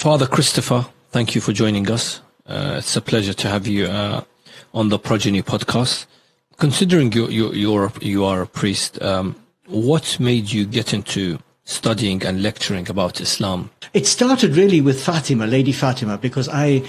Father Christopher, thank you for joining us. It's a pleasure to have you on the Progeny podcast. Considering you are a priest, what made you get into studying and lecturing about Islam? It started really with Fatima, Lady Fatima, because I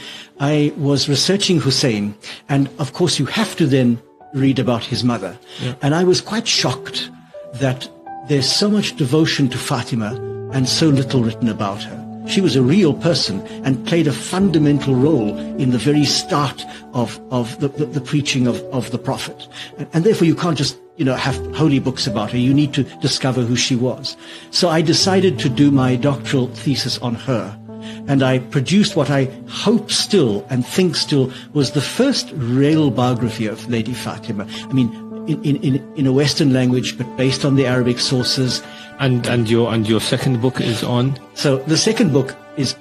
was researching Hussein, and of course you have to then read about his mother. Yeah. And I was quite shocked that there's so much devotion to Fatima and so little written about her. She was a real person and played a fundamental role in the very start of the preaching of the Prophet. And therefore you can't just, have holy books about her. You need to discover who she was. So I decided to do my doctoral thesis on her. And I produced what I hope still and think still was the first real biography of Lady Fatima. I mean, in a Western language, but based on the Arabic sources. And your second book is on? So the second book is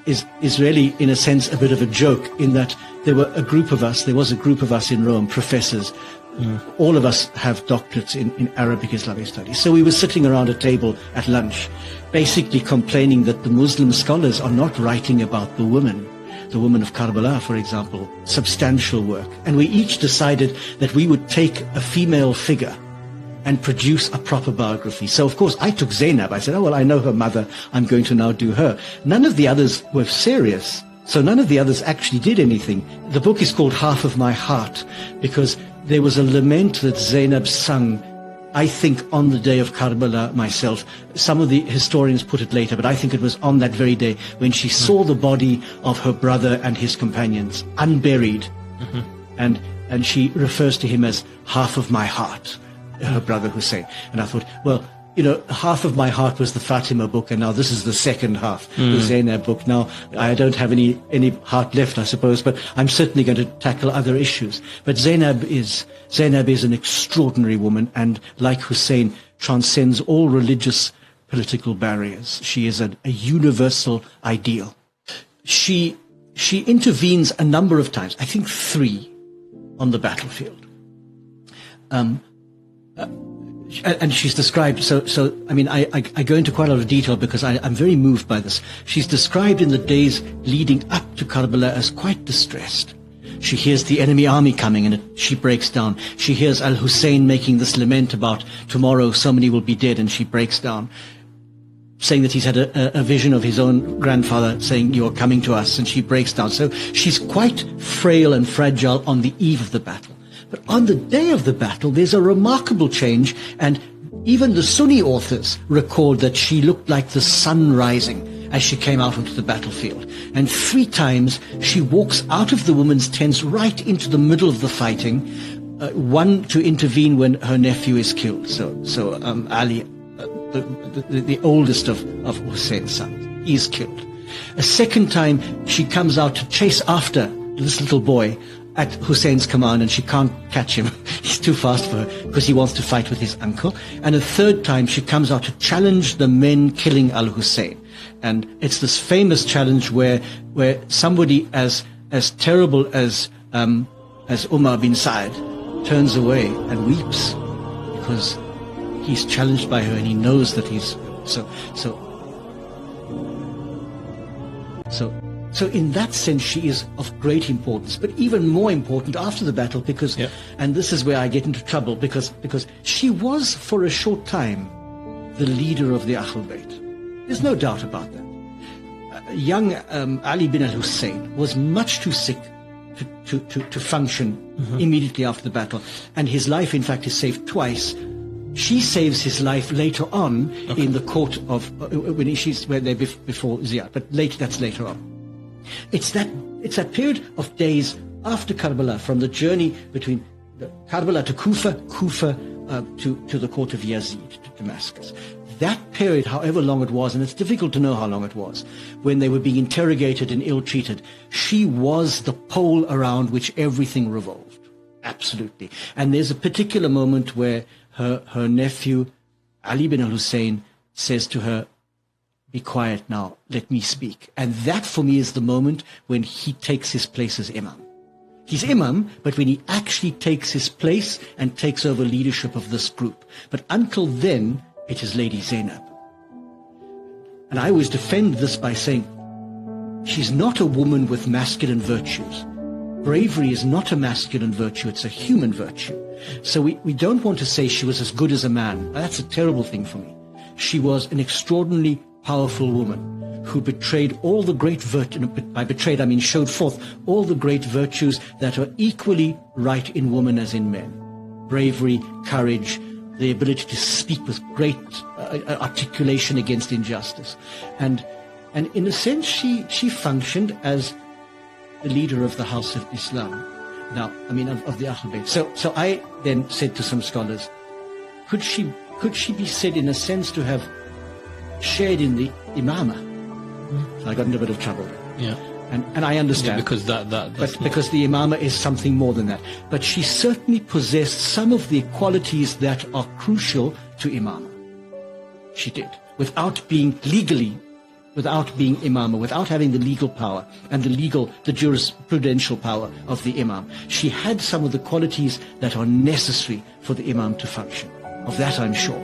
really, in a sense, a bit of a joke, in that there was a group of us in Rome, professors. All of us have doctorates in Arabic Islamic studies. So we were sitting around a table at lunch, basically complaining that the Muslim scholars are not writing about the women of Karbala, for example, substantial work. And we each decided that we would take a female figure and produce a proper biography. So, of course, I took Zainab. I said, I know her mother. I'm going to now do her. None of the others were serious. So none of the others actually did anything. The book is called Half of My Heart because there was a lament that Zainab sung, I think, on the day of Karbala myself. Some of the historians put it later, but I think it was on that very day when she saw the body of her brother and his companions unburied. And she refers to him as half of my heart, her brother Hussein. And I thought, half of my heart was the Fatima book, and now this is the second half, the Zainab book. Now, I don't have any heart left, I suppose, but I'm certainly going to tackle other issues. But Zainab is an extraordinary woman, and like Hussein, transcends all religious, political barriers. She is a universal ideal. She intervenes a number of times, I think 3, on the battlefield. And she's described, I go into quite a lot of detail because I'm very moved by this. She's described in the days leading up to Karbala as quite distressed. She hears the enemy army coming and she breaks down. She hears Al-Hussein making this lament about tomorrow so many will be dead, and she breaks down, saying that he's had a vision of his own grandfather saying, "You're coming to us," and she breaks down. So she's quite frail and fragile on the eve of the battle. But on the day of the battle, there's a remarkable change, and even the Sunni authors record that she looked like the sun rising as she came out onto the battlefield. And 3 times she walks out of the women's tents right into the middle of the fighting, one to intervene when her nephew is killed. So Ali, the oldest of Hussein's sons, is killed. A second time she comes out to chase after this little boy at Hussein's command, and she can't catch him. He's too fast for her because he wants to fight with his uncle. And a third time she comes out to challenge the men killing Al-Hussein. And it's this famous challenge where somebody as terrible as Umar bin Sa'd turns away and weeps because he's challenged by her and he knows that he's So in that sense, she is of great importance, but even more important after the battle because, and this is where I get into trouble, because she was for a short time the leader of the Ahlul Bayt. There's no doubt about that. Young Ali bin al-Hussein was much too sick to function immediately after the battle, and his life, in fact, is saved twice. She saves his life later on in the court of when they're before Ziyad, but that's later on. It's that period of days after Karbala, from the journey between Karbala to Kufa to the court of Yazid, to Damascus. That period, however long it was, and it's difficult to know how long it was, when they were being interrogated and ill-treated, she was the pole around which everything revolved. Absolutely. And there's a particular moment where her nephew, Ali bin al-Hussein, says to her, "Be quiet now, let me speak." And that for me is the moment when he takes his place as imam. He's imam, but when he actually takes his place and takes over leadership of this group. But until then, it is Lady Zainab. And I always defend this by saying, she's not a woman with masculine virtues. Bravery is not a masculine virtue, it's a human virtue. So we don't want to say she was as good as a man. That's a terrible thing for me. She was an extraordinarily powerful woman who betrayed all the great virtues, by betrayed I mean showed forth all the great virtues that are equally right in women as in men. Bravery, courage, the ability to speak with great articulation against injustice. And in a sense, she functioned as the leader of the House of Islam. Now, I mean, of the Ahl Bayt. So I then said to some scholars, could she be said in a sense to have shared in the imamah? So I got into a bit of trouble there. Yeah. And I understand. Yeah, because because the imamah is something more than that. But she certainly possessed some of the qualities that are crucial to imamah. She did. Without being imamah, without having the legal power and the jurisprudential power of the imam. She had some of the qualities that are necessary for the imam to function. Of that I'm sure.